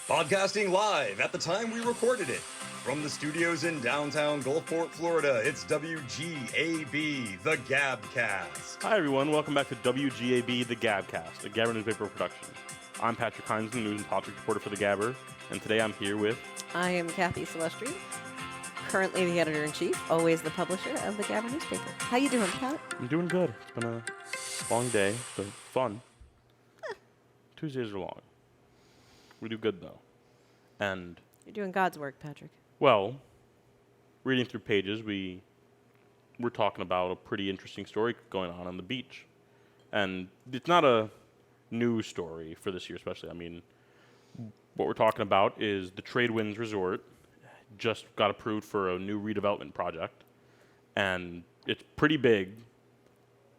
Podcasting live at the time we recorded it. From the studios in downtown Gulfport, Florida, it's WGAB, the GabCast. Hi, everyone. Welcome back to WGAB, the GabCast, a Gabber newspaper production. I'm Patrick Hines, the news and politics reporter for the Gabber, and today I'm here with... I am Kathy Celestri, currently the editor-in-chief, always the publisher of the Gabber newspaper. How you doing, Pat? I'm doing good. It's been a long day, but fun. Tuesdays are long. We do good, though. And... You're doing God's work, Patrick. Well, reading through pages, we're talking about a pretty interesting story going on the beach. And it's not a new story for this year, especially. I mean, what we're talking about is the Tradewinds resort just got approved for a new redevelopment project. And it's pretty big,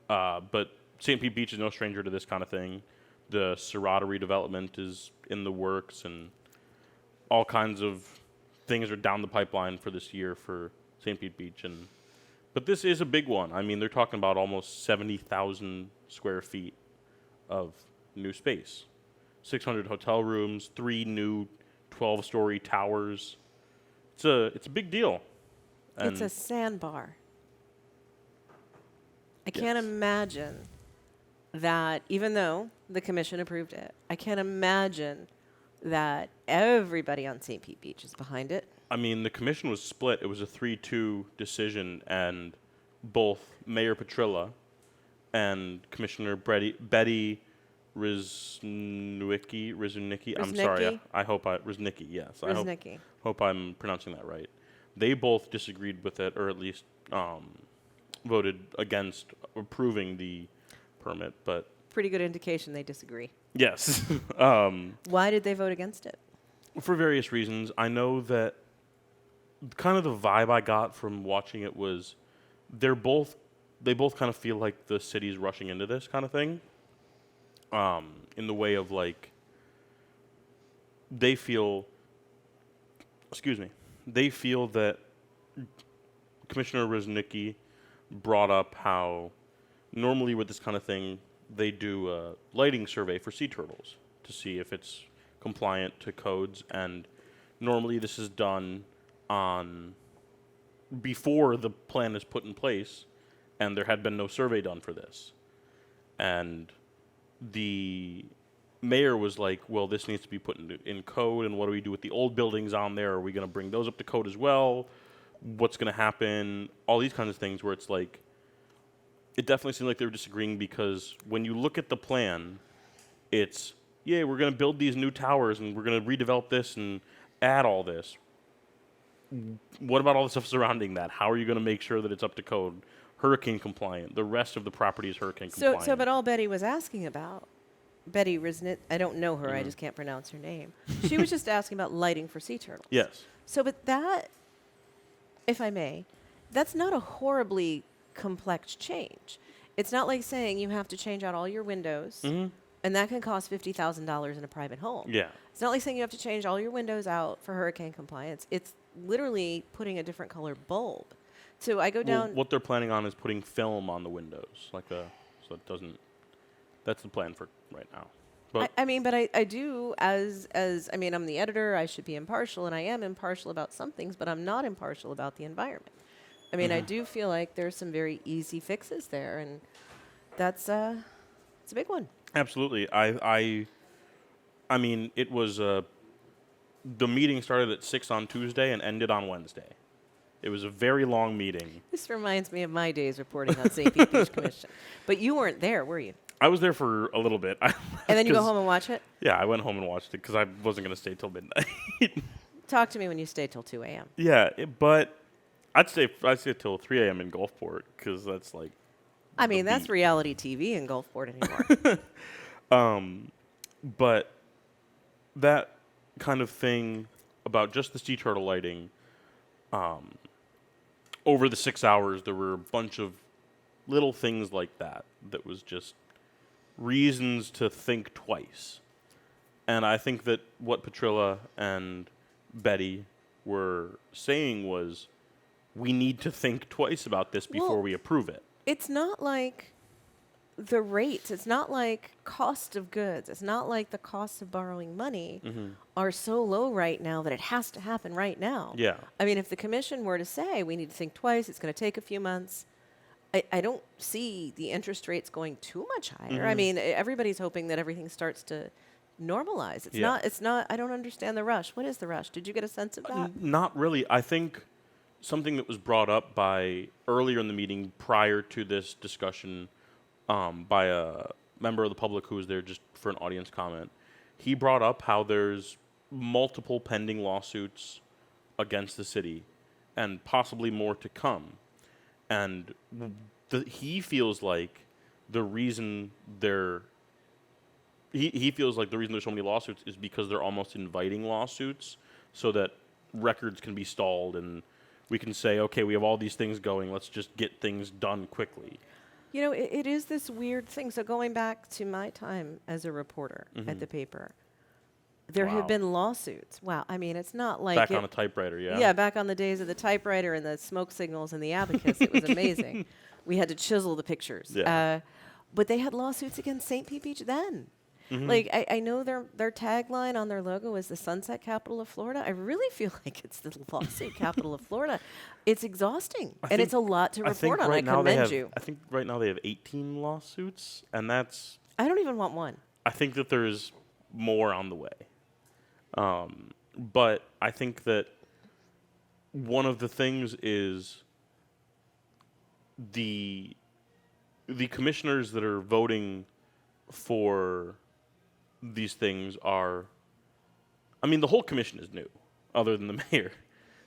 but St. Pete Beach is no stranger to this kind of thing. The Serrata redevelopment is in the works, and all kinds of things are down the pipeline for this year for St. Pete Beach. But this is a big one. I mean, they're talking about almost 70,000 square feet of new space. 600 hotel rooms, 3 new 12-story towers. It's a big deal. And it's a sandbar. I Yes. can't imagine that, even though the commission approved it, I can't imagine that everybody on St. Pete Beach is behind it. I mean, the commission was split. It was a 3-2 decision, and both Mayor Petrilla and Commissioner Betty Riznicki. I'm sorry. I hope Riznicki, yes. Riznicki. I hope I'm pronouncing that right. They both disagreed with it, or at least voted against approving the permit, but... Pretty good indication they disagree. Yes. Why did they vote against it? For various reasons. I know that kind of the vibe I got from watching it was they both kind of feel like the city's rushing into this kind of thing. In the way of like they feel that Commissioner Riznicki brought up how normally with this kind of thing they do a lighting survey for sea turtles to see if it's compliant to codes, and normally this is done on before the plan is put in place, and there had been no survey done for this. And the mayor was like, well, this needs to be put in code, and what do we do with the old buildings on there? Are we going to bring those up to code as well? What's going to happen? All these kinds of things where it's like, it definitely seemed like they were disagreeing because when you look at the plan, it's, yeah, we're going to build these new towers and we're going to redevelop this and add all this. What about all the stuff surrounding that? How are you going to make sure that it's up to code, hurricane compliant? The rest of the property is hurricane compliant. But all Betty was asking about, Betty Riznicki, I don't know her, I just can't pronounce her name. She was just asking about lighting for sea turtles. Yes. So, but that, if I may, that's not a horribly complex change. It's not like saying you have to change out all your windows, and that can cost $50,000 in a private home. Yeah. It's not like saying you have to change all your windows out for hurricane compliance. It's literally putting a different color bulb. So I go down. What they're planning on is putting film on the windows, so it doesn't. That's the plan for right now. But I do as I mean, I'm the editor. I should be impartial, and I am impartial about some things, but I'm not impartial about the environment. I mean, I do feel like there's some very easy fixes there, and that's it's a big one. Absolutely. I mean, it was the meeting started at 6 on Tuesday and ended on Wednesday. It was a very long meeting. This reminds me of my days reporting on St. Pete Beach Commission. But you weren't there, were you? I was there for a little bit. And then you go home and watch it? Yeah, I went home and watched it because I wasn't going to stay till midnight. Talk to me when you stay till 2 a.m. Yeah, but I'd stay till 3 a.m. in Gulfport because that's like. I mean, that's reality TV in Gulfport anymore. But that kind of thing about just the sea turtle lighting, over the 6 hours, there were a bunch of little things like that was just reasons to think twice. And I think that what Petrilla and Betty were saying was, we need to think twice about this before we approve it. It's not like the rates, it's not like cost of goods, it's not like the cost of borrowing money are so low right now that it has to happen right now. Yeah. I mean, if the commission were to say we need to think twice, it's going to take a few months, I don't see the interest rates going too much higher. I mean, everybody's hoping that everything starts to normalize. It's not, I don't understand the rush. What is the rush? Did you get a sense of that? Not really. I think something that was brought up by earlier in the meeting prior to this discussion by a member of the public who was there just for an audience comment. He brought up how there's multiple pending lawsuits against the city and possibly more to come. And he feels like the reason he feels like the reason there's so many lawsuits is because they're almost inviting lawsuits so that records can be stalled and we can say, okay, we have all these things going, let's just get things done quickly. You know, it is this weird thing. So going back to my time as a reporter at the paper, there have been lawsuits. Wow. I mean, it's not like... Back on a typewriter, yeah? Yeah, back on the days of the typewriter and the smoke signals and the abacus. It was amazing. We had to chisel the pictures. Yeah. But they had lawsuits against St. Pete Beach then. Like, I know their tagline on their logo is the Sunset Capital of Florida. I really feel like it's the lawsuit capital of Florida. It's exhausting, and it's a lot to report on. I commend you. I think right now they have 18 lawsuits, and that's... I don't even want one. I think that there's more on the way. But I think that one of the things is the commissioners that are voting for these things are, I mean, the whole commission is new, other than the mayor,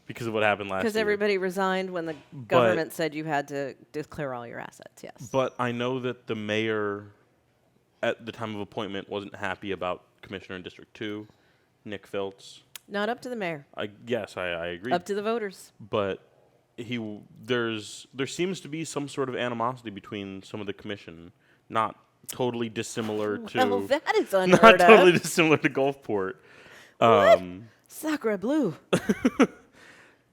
because of what happened last year. Because everybody resigned when the government said you had to declare all your assets, yes. But I know that the mayor, at the time of appointment, wasn't happy about Commissioner in District 2, Nick Filtz. Not up to the mayor. Yes, I agree. Up to the voters. But there seems to be some sort of animosity between some of the commission, not totally dissimilar to... Well, that is unheard not of. totally dissimilar to Gulfport. What? Sacre bleu.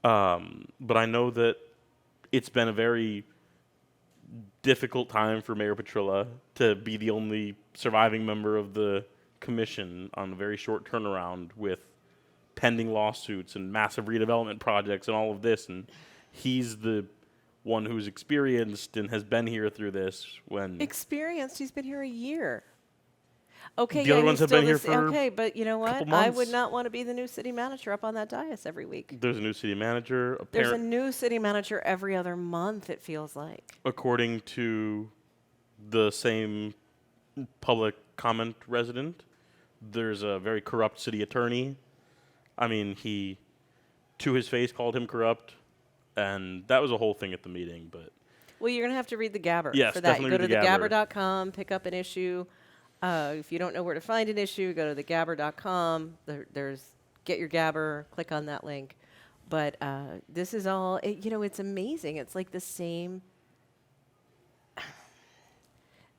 But I know that it's been a very difficult time for Mayor Petrilla to be the only surviving member of the commission on a very short turnaround with pending lawsuits and massive redevelopment projects and all of this. And he's the one who's experienced and has been here through this when... Experienced? He's been here a year. Okay, the other ones have been here for okay, but you know what? I would not want to be the new city manager up on that dais every week. There's a new city manager. There's a new city manager every other month, it feels like. According to the same public comment resident, there's a very corrupt city attorney. I mean, he, to his face, called him corrupt, and that was a whole thing at the meeting. But well, you're going to have to read the Gabber yes, for that. Definitely You go to read the Gabber. thegabber.com, pick up an issue. If you don't know where to find an issue, go to thegabber.com. There's get your Gabber, click on that link. But this is all, it's amazing. It's like the same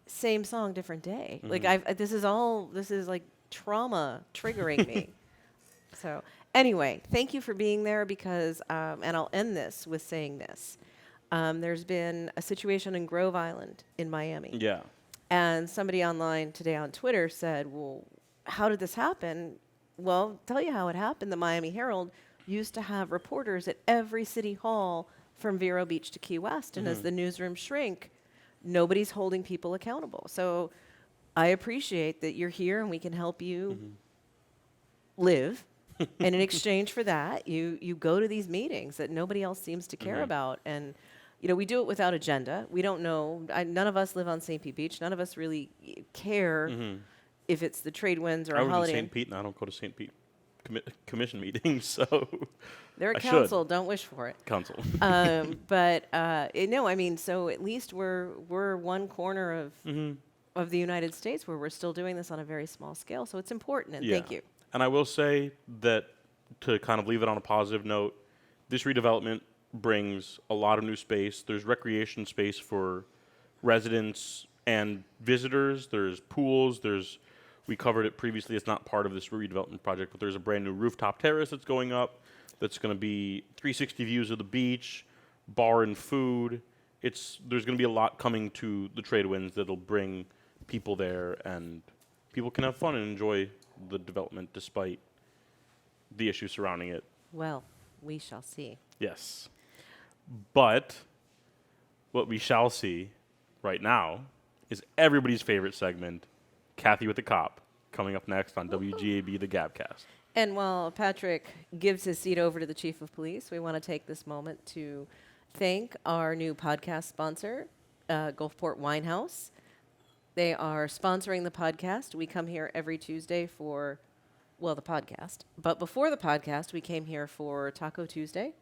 song, different day. Mm-hmm. Like this is like trauma triggering me. So anyway, thank you for being there because, and I'll end this with saying this. There's been a situation in Grove Island in Miami. Yeah. And somebody online today on Twitter said, well, how did this happen? Well, I'll tell you how it happened. The Miami Herald used to have reporters at every city hall from Vero Beach to Key West. And as the newsrooms shrink, nobody's holding people accountable. So I appreciate that you're here and we can help you live. And in exchange for that, you go to these meetings that nobody else seems to care about. And we do it without agenda. We don't know. None of us live on St. Pete Beach. None of us really care if it's the Tradewinds or a holiday. I live in St. Pete, and I don't go to St. Pete commission meetings, so they're a council. Don't wish for it. Council. But no, I mean, so at least we're one corner of the United States where we're still doing this on a very small scale. So it's important, and thank you. And I will say that to kind of leave it on a positive note, this redevelopment brings a lot of new space. There's recreation space for residents and visitors. There's pools. We covered it previously. It's not part of this redevelopment project, but there's a brand new rooftop terrace that's going up that's going to be 360 views of the beach, bar and food, there's going to be a lot coming to the Tradewinds that'll bring people there, and people can have fun and enjoy the development despite the issues surrounding it. Well, we shall see. Yes. But what we shall see right now is everybody's favorite segment, Kathy with the Cop, coming up next on WGAB, the GabCast. And while Patrick gives his seat over to the chief of police, we want to take this moment to thank our new podcast sponsor, Gulfport Wine House. They are sponsoring the podcast. We come here every Tuesday for, well, the podcast. But before the podcast, we came here for Taco Tuesday.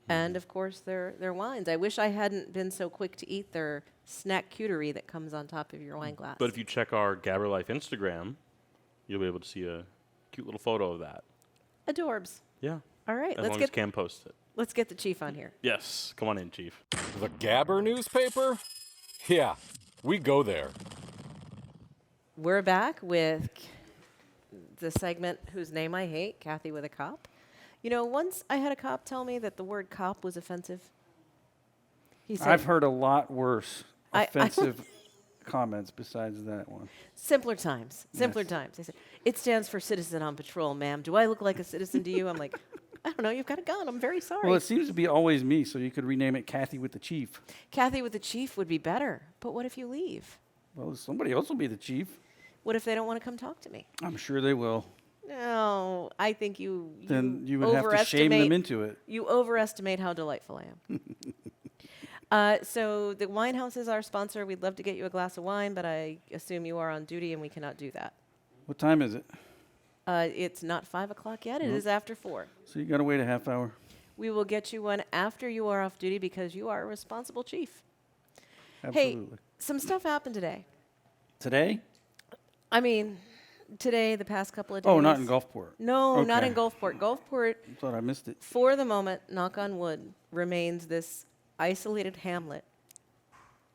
And, of course, their wines. I wish I hadn't been so quick to eat their snack cutery that comes on top of your wine glass. But if you check our Gabber Life Instagram, you'll be able to see a cute little photo of that. Adorbs. Yeah. All right, As long as Cam posts it. let's get the chief on here. Yes. Come on in, Chief. The Gabber newspaper? Yeah, we go there. We're back with the segment whose name I hate, Kathy with a Cop. You know, once I had a cop tell me that the word cop was offensive. He said, I've heard a lot worse I- offensive comments besides that one. simpler times. Simpler Yes. times. They said, it stands for citizen on patrol, ma'am. Do I look like a citizen to you? I'm like, I don't know. You've got a gun. I'm very sorry. Well, it seems to be always me, so you could rename it Kathy with the Chief. Kathy with the chief would be better. But what if you leave? Well, somebody else will be the chief. What if they don't want to come talk to me? I'm sure they will. No, I think Then you would have to shame them into it. You overestimate how delightful I am. So the wine house is our sponsor. We'd love to get you a glass of wine, but I assume you are on duty and we cannot do that. What time is it? It's not 5 o'clock yet. It is after 4. So you got to wait a half hour. We will get you one after you are off duty because you are a responsible chief. Absolutely. Hey, some stuff happened today. Today? I mean, today, the past couple of days. Oh, not in Gulfport. No, not Okay. in Gulfport. Gulfport, I thought I missed it. for the moment, knock on wood, remains this isolated hamlet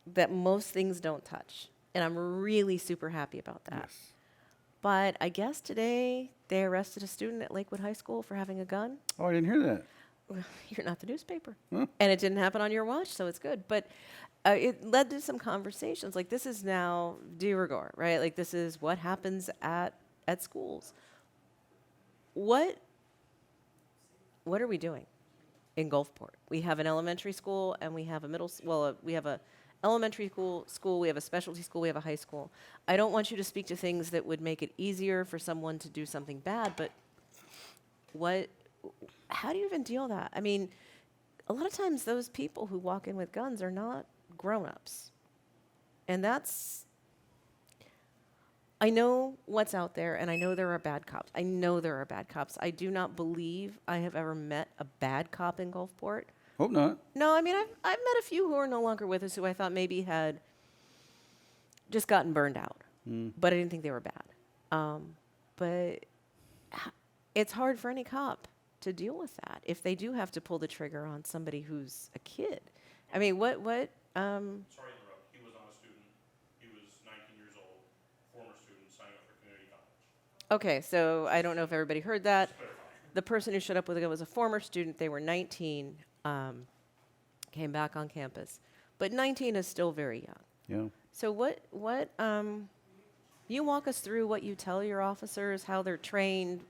that most things don't touch. And I'm really super happy about that. Yes. But I guess today they arrested a student at Lakewood High School for having a gun. Oh, I didn't hear that. Well, you're not the newspaper. Huh? And it didn't happen on your watch, so it's good. But it led to some conversations. Like, this is now de rigueur, right? Like, this is what happens at schools. What are we doing in Gulfport? We have an elementary school and we have a we have a elementary school, we have a specialty school, we have a high school. I don't want you to speak to things that would make it easier for someone to do something bad, but how do you even deal that? I mean, a lot of times those people who walk in with guns are not grown-ups. And I know what's out there, and I know there are bad cops. I do not believe I have ever met a bad cop in Gulfport. Hope not. No, I mean, I've met a few who are no longer with us who I thought maybe had just gotten burned out. But I didn't think they were bad. But it's hard for any cop to deal with that if they do have to pull the trigger on somebody who's a kid. I mean, what Sorry to interrupt. He was not a student. He was 19 years old, former student, signing up for community college. Okay, so I don't know if everybody heard that. The person who showed up with a gun was a former student. They were 19, came back on campus. But 19 is still very young. Yeah. So you walk us through what you tell your officers, how they're trained.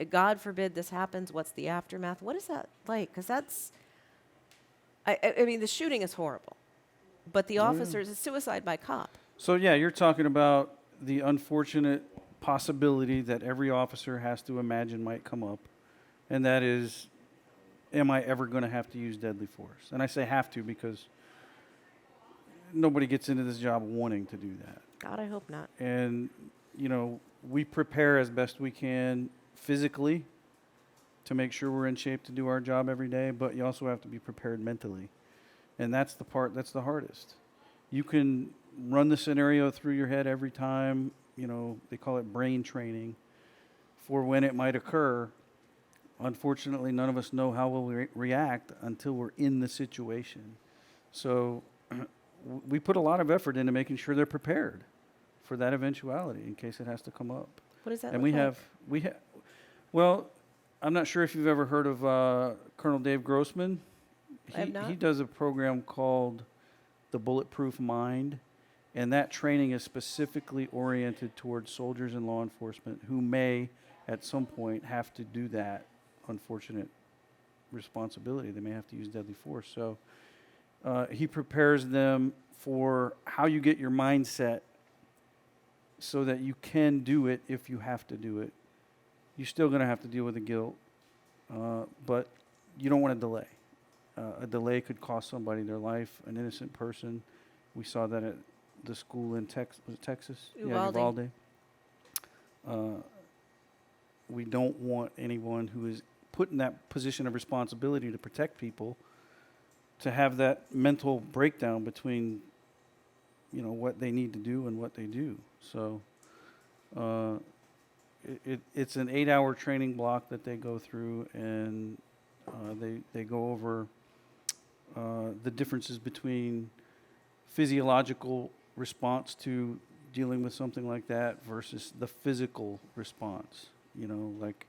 God forbid this happens. What's the aftermath? What is that like? Because I mean, the shooting is horrible. But the officers, it's suicide by cop. So, yeah, you're talking about the unfortunate possibility that every officer has to imagine might come up, and that is, am I ever going to have to use deadly force? And I say have to because nobody gets into this job wanting to do that. God, I hope not. And, we prepare as best we can physically to make sure we're in shape to do our job every day, but you also have to be prepared mentally. And that's the part that's the hardest. You can run the scenario through your head every time, they call it brain training, for when it might occur. Unfortunately, none of us know how we'll react until we're in the situation. So we put a lot of effort into making sure they're prepared for that eventuality in case it has to come up. What does that And look we like? have, well, I'm not sure if you've ever heard of Colonel Dave Grossman. I have not. He does a program called the bulletproof mind. And that training is specifically oriented towards soldiers and law enforcement who may, at some point, have to do that unfortunate responsibility. They may have to use deadly force. So he prepares them for how you get your mindset so that you can do it if you have to do it. You're still going to have to deal with the guilt, but you don't want to delay. A delay could cost somebody their life, an innocent person. We saw that at the school in Texas. Uvalde. Yeah, Uvalde. We don't want anyone who is put in that position of responsibility to protect people to have that mental breakdown between, what they need to do and what they do. So it's an 8-hour training block that they go through, and they go over the differences between physiological response to dealing with something like that versus the physical response. Like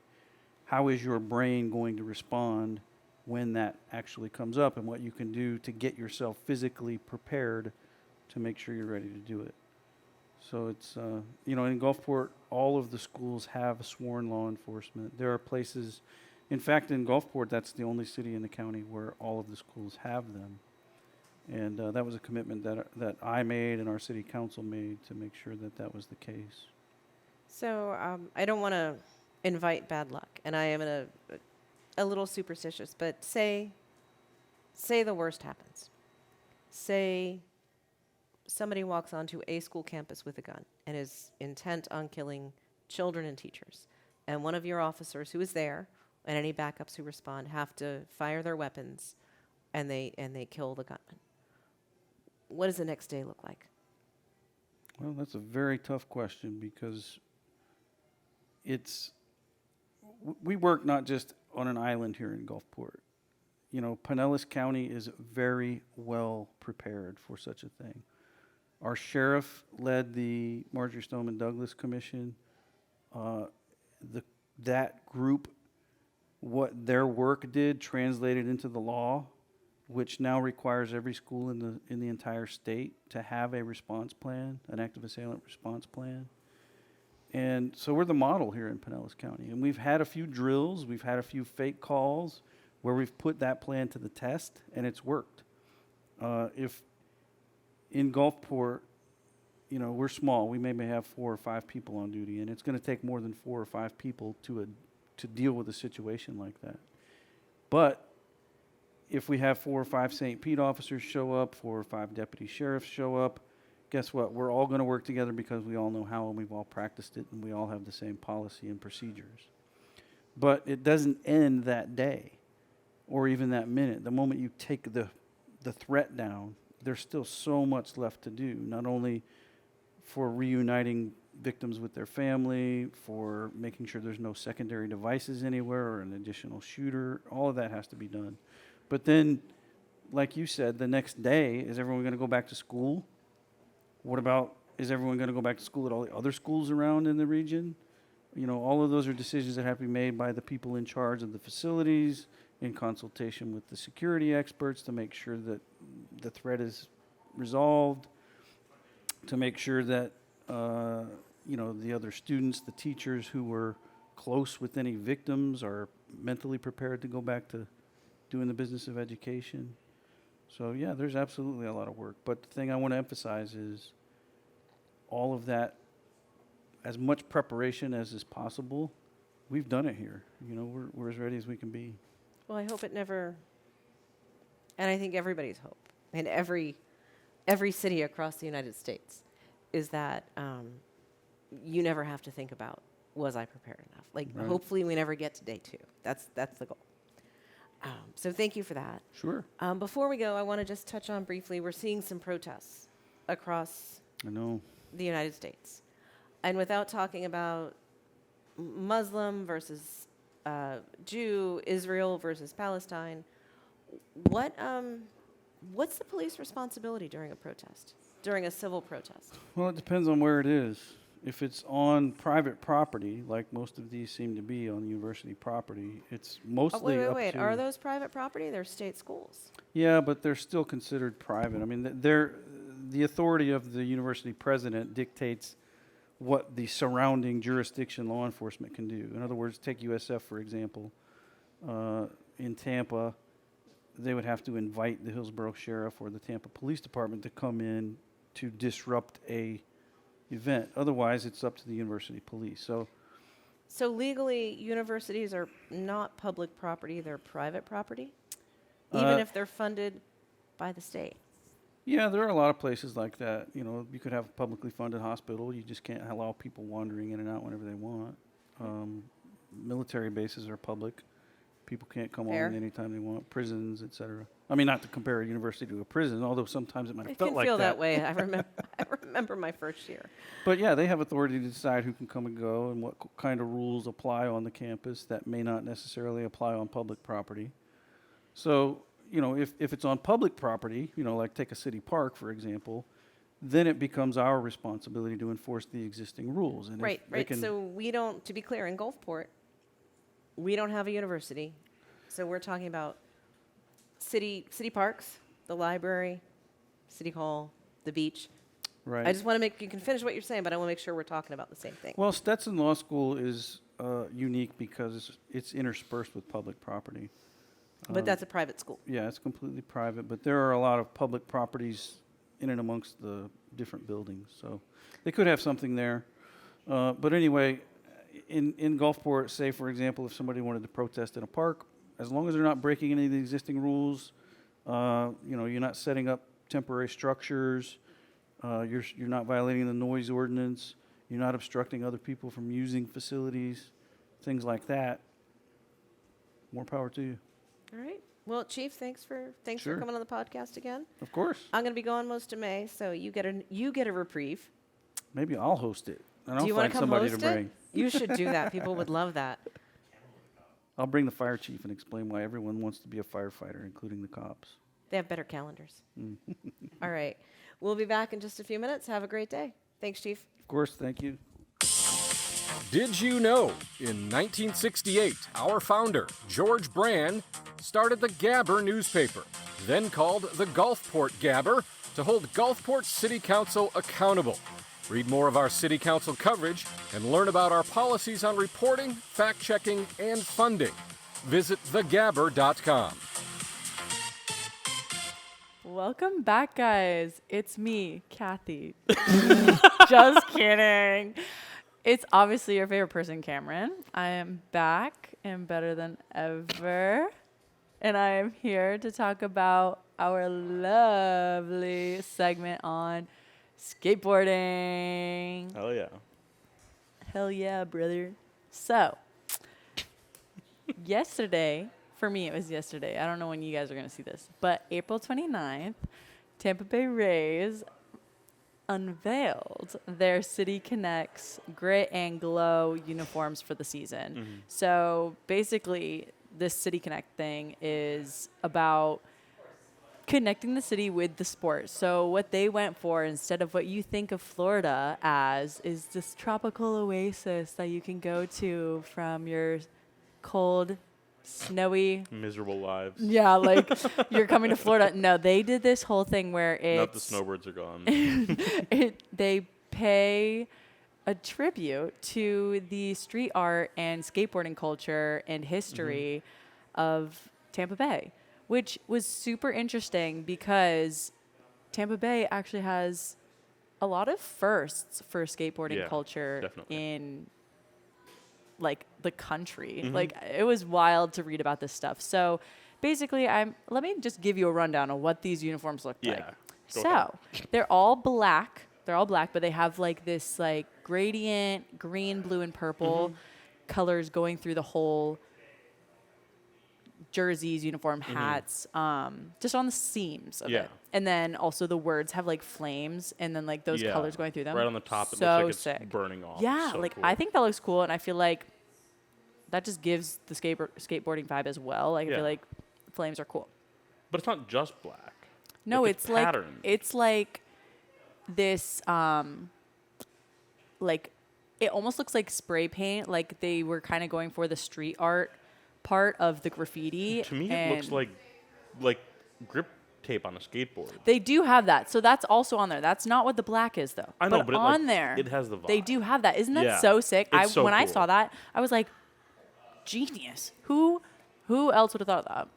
how is your brain going to respond when that actually comes up, and what you can do to get yourself physically prepared to make sure you're ready to do it. So it's, in Gulfport, all of the schools have sworn law enforcement. There are places, in fact, in Gulfport, that's the only city in the county where all of the schools have them. And that was a commitment that I made and our city council made to make sure that that was the case. So I don't want to invite bad luck, and I am a little superstitious, but say the worst happens. Say somebody walks onto a school campus with a gun and is intent on killing children and teachers, and one of your officers who is there and any backups who respond have to fire their weapons, and they kill the gunman. What does the next day look like? Well, that's a very tough question because we work not just on an island here in Gulfport. Pinellas County is very well prepared for such a thing. Our sheriff led the Marjorie Stoneman Douglas Commission. That group, what their work did translated into the law, which now requires every school in the entire state to have a response plan, an active assailant response plan. And so we're the model here in Pinellas County. And we've had a few drills, we've had a few fake calls where we've put that plan to the test, and it's worked. If in Gulfport, we're small, we maybe have 4 or 5 people on duty, and it's going to take more than 4 or 5 people to deal with a situation like that. But if we have 4 or 5 St. Pete officers show up, 4 or 5 deputy sheriffs show up, guess what? We're all going to work together because we all know how and we've all practiced it and we all have the same policy and procedures. But it doesn't end that day or even that minute. The moment you take the threat down, there's still so much left to do, not only for reuniting victims with their family, for making sure there's no secondary devices anywhere or an additional shooter. All of that has to be done. But then, like you said, the next day, is everyone going to go back to school? What about, is everyone going to go back to school at all the other schools around in the region? All of those are decisions that have to be made by the people in charge of the facilities in consultation with the security experts to make sure that the threat is resolved, to make sure that, the other students, the teachers who were close with any victims are mentally prepared to go back to doing the business of education. So, yeah, there's absolutely a lot of work. But the thing I want to emphasize is all of that, as much preparation as is possible, we've done it here. We're as ready as we can be. Well, I hope it never, and I think everybody's hope, and every city across the United States, is that you never have to think about, was I prepared enough? Like, Right. Hopefully we never get to day 2. That's the goal. So thank you for that. Sure. Before we go, I want to just touch on briefly, we're seeing some protests across I know. the United States. And without talking about Muslim versus Jew, Israel versus Palestine, what's the police responsibility during a protest, during a civil protest? Well, it depends on where it is. If it's on private property, like most of these seem to be on university property, it's mostly up Wait. to... Are those private property? They're state schools. Yeah, but they're still considered private. I mean, the authority of the university president dictates what the surrounding jurisdiction law enforcement can do. In other words, take USF, for example. In Tampa, they would have to invite the Hillsborough Sheriff or the Tampa Police Department to come in to disrupt a event. Otherwise, it's up to the university police. So legally, universities are not public property; they're private property, even if they're funded by the state. Yeah, there are a lot of places like that. You know, you could have a publicly funded hospital. You just can't allow people wandering in and out whenever they want. Military bases are public. People can't come Fair. on anytime they want. Prisons, etc. I mean, not to compare a university to a prison, although sometimes it might have It felt can like feel that. that way. I remember my first year. But yeah, they have authority to decide who can come and go and what kind of rules apply on the campus that may not necessarily apply on public property. So, you know, if it's on public property, you know, like take a city park, for example, then it becomes our responsibility to enforce the existing rules. And if Right. they can- So we don't, to be clear, in Gulfport, we don't have a university. So we're talking about city parks, the library, city hall, the beach. right. I just want to you can finish what you're saying, but I want to make sure we're talking about the same thing. Well, Stetson Law School is unique because it's interspersed with public property. But that's a private school. Yeah, it's completely private, but there are a lot of public properties in and amongst the different buildings, so they could have something there. But anyway, in Gulfport, say for example, if somebody wanted to protest in a park, as long as they're not breaking any of the existing rules, you know, you're not setting up temporary structures, you're not violating the noise ordinance, you're not obstructing other people from using facilities, things like that. More power to you. All right. Well, Chief, thanks for Sure. coming on the podcast again. Of course. I'm going to be gone most of May, so you get a reprieve. Maybe I'll host it, and Do I'll you want find to come somebody host to it? bring. You should do that. People would love that. I'll bring the fire chief and explain why everyone wants to be a firefighter, including the cops. They have better calendars. All right. We'll be back in just a few minutes. Have a great day. Thanks, Chief. Of course, thank you. Did you know, in 1968, our founder, George Brand, started the Gabber newspaper, then called the Gulfport Gabber, to hold Gulfport City Council accountable. Read more of our City Council coverage and learn about our policies on reporting, fact-checking, and funding. Visit thegabber.com. Welcome back, guys. It's me, Kathy. Just kidding. It's obviously your favorite person, Cameron. I am back and better than ever. And I am here to talk about our lovely segment on skateboarding. Hell yeah. Hell yeah, brother. So, yesterday, for me it was yesterday. I don't know when you guys are going to see this, but April 29th, Tampa Bay Rays unveiled their City Connects Grit and Glow uniforms for the season. Mm-hmm. So, basically, this City Connect thing is about connecting the city with the sport. So what they went for, instead of what you think of Florida as, is this tropical oasis that you can go to from your cold, snowy, Miserable lives. yeah, like you're coming to Florida. No, they did this whole thing where Not the it's snowbirds are gone. they pay a tribute to the street art and skateboarding culture and history of Tampa Bay, which was super interesting because Tampa Bay actually has a lot of firsts for skateboarding Yeah, culture definitely. in like the country. Like it was wild to read about this stuff. So basically let me just give you a rundown of what these uniforms look like. Yeah, go So ahead. they're all black. They're all black, but they have like this like gradient green, blue, and purple colors going through the whole jerseys, uniform, hats, just on the seams of Yeah. it. And then also the words have like flames and then like those Yeah, colors going through them. Right on the top, it So looks like it's sick. burning off. Yeah, So like cool. I think that looks cool, and I feel like that just gives the skateboarding vibe as well. Like I Yeah. feel like flames are cool. But it's not just black. No, Like, it's like patterned. it's like this like it almost looks like spray paint, like they were kind of going for the street art part of the graffiti. To me, it looks like grip tape on a skateboard. They do have that, so that's also on there. That's not what the black is, though. I know, but on there, it has the vibe. they do have that. Isn't that Yeah. so sick? It's so when I cool. saw that, I was like, genius. Who else would have thought of that?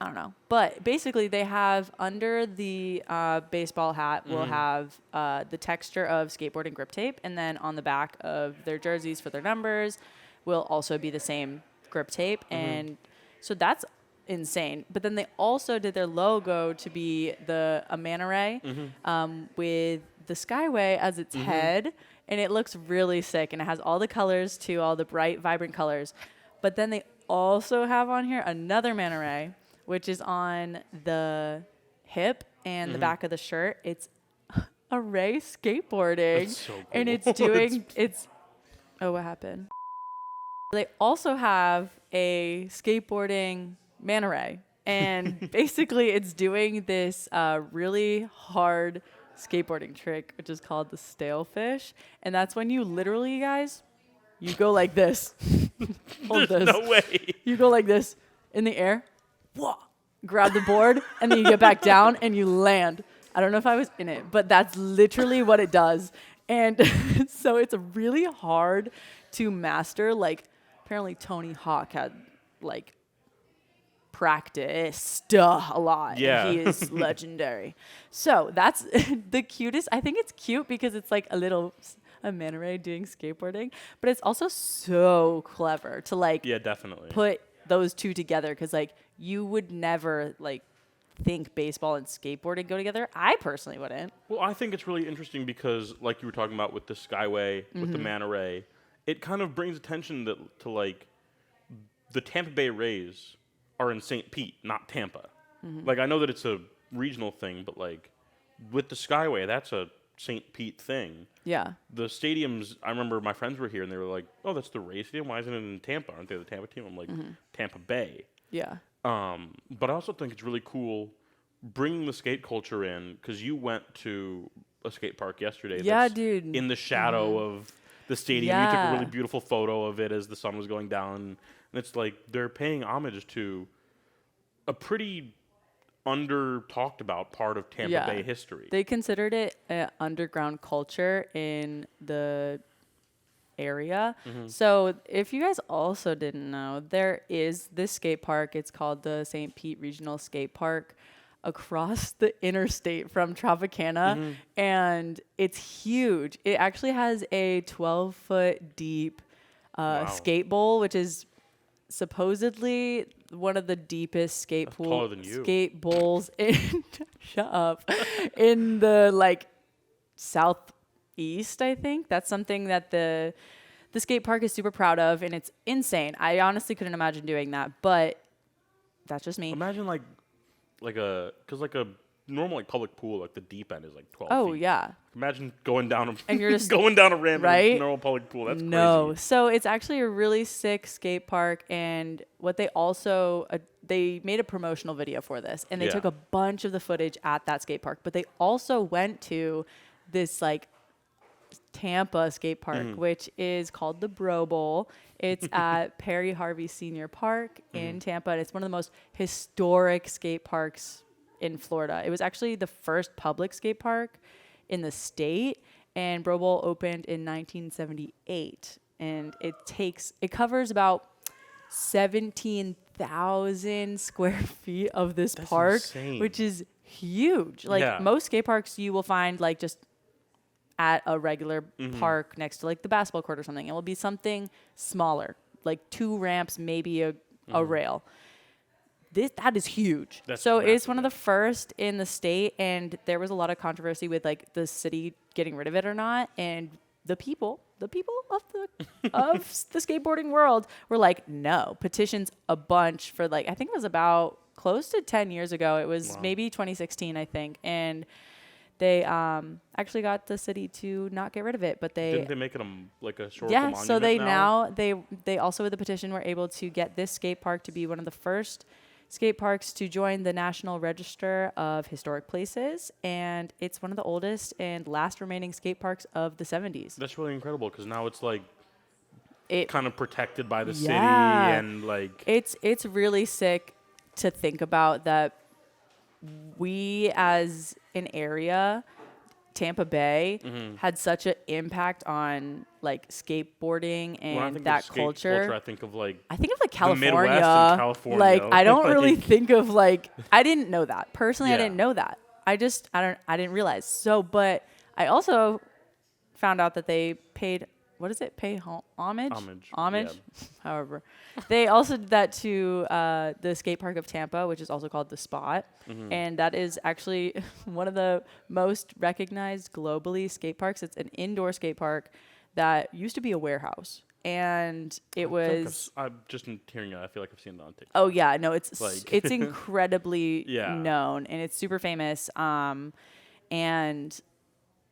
I don't know. But basically, they have under the baseball hat will have the texture of skateboarding grip tape, and then on the back of their jerseys for their numbers will also be the same grip tape, and so that's insane. But then they also did their logo to be a manta ray with the Skyway as its head, and it looks really sick, and it has all the colors too, all the bright, vibrant colors. But then they also have on here another manta ray, which is on the hip and the back of the shirt. It's a Ray skateboarding. That's so cool. And it's doing, oh, what happened? They also have a skateboarding manta ray. And basically it's doing this really hard skateboarding trick, which is called the stale fish. And that's when you literally, you guys, you go like this. Hold There's this. no way. You go like this in the air, grab the board, and then you get back down and you land. I don't know if I was in it, but that's literally what it does. And so it's really hard to master. Like, apparently Tony Hawk had, like, practiced a lot. Yeah. He is legendary. So that's the cutest. I think it's cute because it's like a manta ray doing skateboarding, but it's also so clever to like Yeah, definitely. put those two together, because like you would never like think baseball and skateboarding go together. I personally wouldn't. Well, I think it's really interesting because, like you were talking about with the Skyway, with the manta ray, it kind of brings attention to like the Tampa Bay Rays are in St. Pete, not Tampa. Like, I know that it's a regional thing, but like with the Skyway, that's a St. Pete thing. Yeah. The stadiums, I remember my friends were here and they were like, "Oh, that's the Rays stadium. Why isn't it in Tampa? Aren't they the Tampa team?" I'm like, "Tampa Bay." Yeah. But I also think it's really cool bringing the skate culture in, because you went to a skate park yesterday. Yeah, that's dude. in the shadow of the stadium. You took a Yeah. really beautiful photo of it as the sun was going down. And it's like they're paying homage to a pretty under-talked about part of Tampa Bay history. They considered it an underground culture in the area. So if you guys also didn't know, there is this skate park. It's called the St. Pete Regional Skate Park across the interstate from Tropicana, and it's huge. It actually has a 12-foot deep skate bowl, which is supposedly one of the deepest skate bowls in shut up, in the like southeast, I think. That's something that the skate park is super proud of, and it's insane. I honestly couldn't imagine doing that, but that's just me. Imagine like a normal like public pool, like the deep end is like 12 Oh feet. yeah. Imagine going down And you're just going down a ramp in right? a normal public pool. That's No. crazy. So it's actually a really sick skate park, and what they also they made a promotional video for this, and they Yeah. took a bunch of the footage at that skate park, but they also went to this like Tampa skate park, which is called the Bro Bowl. It's at Perry Harvey Senior Park in Tampa, and it's one of the most historic skate parks in Florida. It was actually the first public skate park in the state, and Bro Bowl opened in 1978, and it covers about 17,000 square feet of this park, insane. which is huge. Like Yeah. most skate parks you will find like just at a regular park next to like the basketball court or something. It will be something smaller, like 2 ramps, maybe a rail. That is huge. That's so it's massive, one of the first in the state, and there was a lot of controversy with like the city getting rid of it or not. And the people of the skateboarding world were like, no. Petitions a bunch for like, I think it was about close to 10 years ago. It was maybe 2016, I think, and they actually got the city to not get rid of it, but Didn't they make it like a historical yeah. monument So they now? they also with the petition were able to get this skate park to be one of the first skate parks to join the National Register of Historic Places, and it's one of the oldest and last remaining skate parks of the 70s. That's really incredible because now it's like It kind of protected by the city Yeah. and like it's really sick to think about that we as an area, Tampa Bay, had such an impact on like skateboarding when I and think that of skate culture. I think of like I think of like the Midwest California. and California. Like I don't really Like- think of like I didn't know that. Personally, I Yeah. didn't know that. I didn't realize. So, but I also found out that they paid what is it? Pay homage? Homage, However, they also did that to the skate park of Tampa, which is also called the Spot, and that is actually one of the most recognized globally skate parks. It's an indoor skate park that used to be a warehouse, and it was. I'm just hearing it. I feel like I've seen it on TikTok. Oh yeah, no, it's Like- it's incredibly Yeah. known and it's super famous. And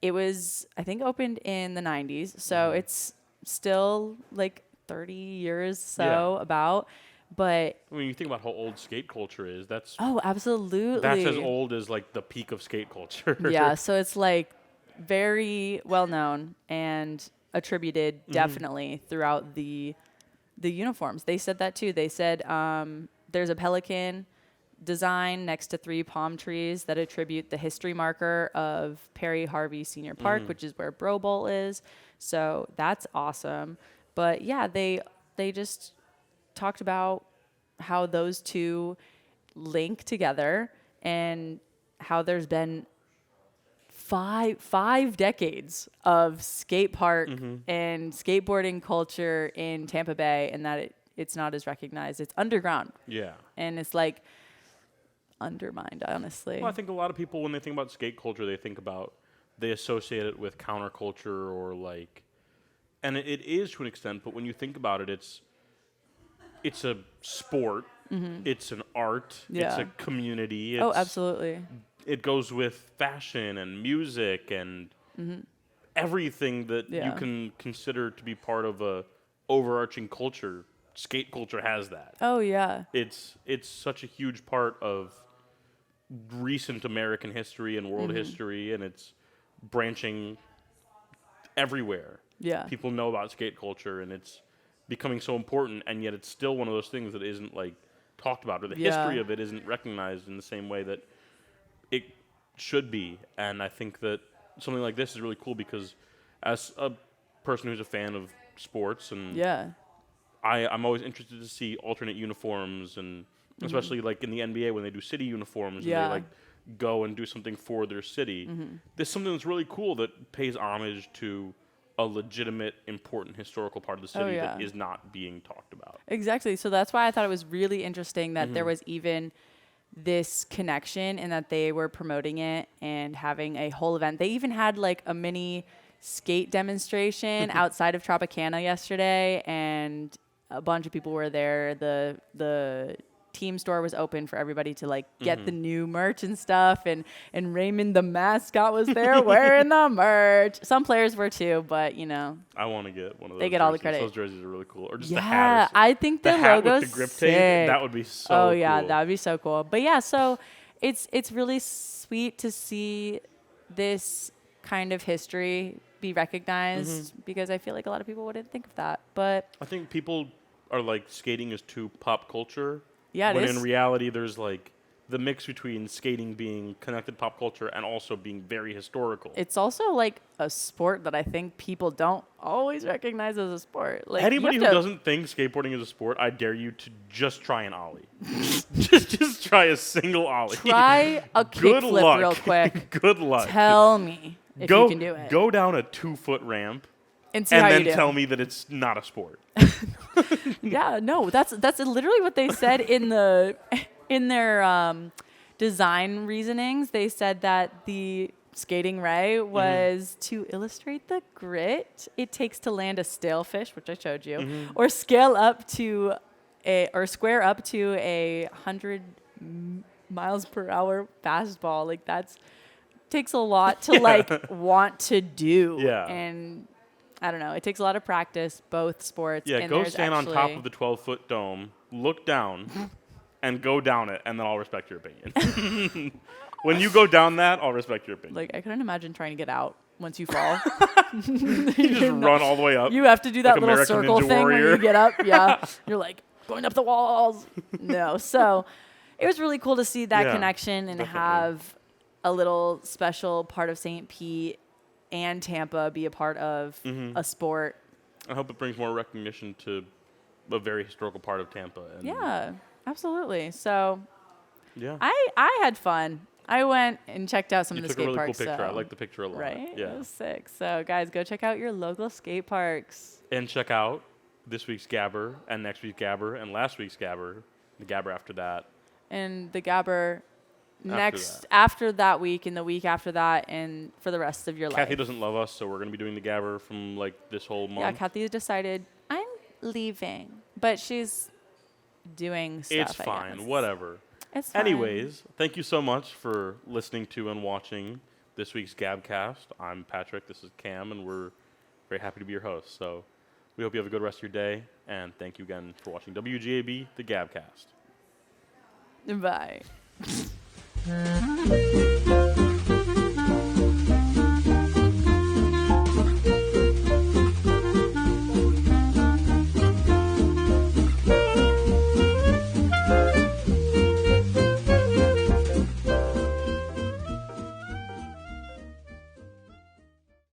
it was I think opened in the 90s, so it's still like 30 years so about. But When you think about how old skate culture is, that's absolutely. that's as old as like the peak of skate culture. Yeah, so it's like very well known and attributed definitely throughout the uniforms. They said that too. They said there's a pelican design next to 3 palm trees that attribute the history marker of Perry Harvey Senior Park, which is where Bro Bowl is. So that's awesome. But yeah, they just talked about how those two link together and how there's been five decades of skate park and skateboarding culture in Tampa Bay, and that it's not as recognized. It's underground. Yeah. And it's like undermined, honestly. Well, I think a lot of people, when they think about skate culture, they associate it with counterculture or like, and it is to an extent, but when you think about it, it's a sport, it's an art, it's Yeah. a community. Oh, it's- absolutely. It goes with fashion and music and everything that you Yeah. can consider to be part of a overarching culture. Skate culture has that. Oh, yeah. It's such a huge part of recent American history and world history, and it's branching everywhere. Yeah. People know about skate culture, and it's becoming so important, and yet it's still one of those things that isn't like talked about, or the Yeah. history of it isn't recognized in the same way that it should be. And I think that something like this is really cool because as a person who's a fan of sports, and Yeah. I'm always interested to see alternate uniforms, and especially like in the NBA when they do city uniforms Yeah. and they like go and do something for their city. There's something that's really cool that pays homage to a legitimate, important historical part of the city that yeah. is not being talked about. Exactly. So that's why I thought it was really interesting that there was even this connection and that they were promoting it and having a whole event. They even had like a mini skate demonstration outside of Tropicana yesterday, and a bunch of people were there. The team store was open for everybody to like get the new merch and stuff, and Raymond the mascot was there wearing the merch. Some players were too, but you know. I want to get one of those. They get all the jerseys. credit. Those jerseys are really cool. Or just the Yeah, hat. I think the hat logo's with the grip sick. tape. That would be so Oh yeah, cool. that would be so cool. But yeah, so it's really sweet to see this kind of history be recognized because I feel like a lot of people wouldn't think of that. But I think people are like skating is too pop culture. yeah, it when is. in reality, there's like the mix between skating being connected to pop culture and also being very historical. It's also like a sport that I think people don't always recognize as a sport. Like you Anybody have who to- doesn't think skateboarding is a sport, I dare you to just try an ollie. just try a single ollie. try a Good kickflip luck. real quick. Good luck. Tell me if you can do it. Go down a 2-foot ramp and see and how then you do. tell me that it's not a sport. Yeah, no, that's literally what they said in their design reasonings. They said that the skating ray was to illustrate the grit it takes to land a stale fish, which I showed you, or square up to a 100 miles per hour fastball. Like that's takes a lot to like want to do. Yeah. And I don't know. It takes a lot of practice, both sports. Yeah, and go there's stand on top actually- of the 12-foot dome, look down, and go down it, and then I'll respect your opinion. When you go down that, I'll respect your opinion. Like, I couldn't imagine trying to get out once you fall. You just run all the way up. You have to do that Like little American circle Ninja thing when Warrior. you get up. Yeah. You're like going up the walls. No. So it was really cool to see that Yeah, connection and definitely. have a little special part of St. Pete and Tampa be a part of a sport. I hope it brings more recognition to a very historical part of Tampa. And Yeah, absolutely. So Yeah. I had fun. I went and checked out some You of the took a skate really cool parks. picture. I so- like the picture a lot. Right? Yeah. It was sick. So, guys, go check out your local skate parks. And check out this week's Gabber and next week's Gabber and last week's Gabber, the Gabber after that. And the Gabber after that week and the week after that and for the rest of your Kathy life. doesn't love us, so we're going to be doing the Gabber from like this whole month. Yeah, Kathy decided, I'm leaving. But she's doing stuff. It's I fine. guess. Whatever. It's fine. Anyways, thank you so much for listening to and watching this week's GabCast. I'm Patrick. This is Cam, and we're very happy to be your host. So we hope you have a good rest of your day, and thank you again for watching WGAB, the GabCast. Bye.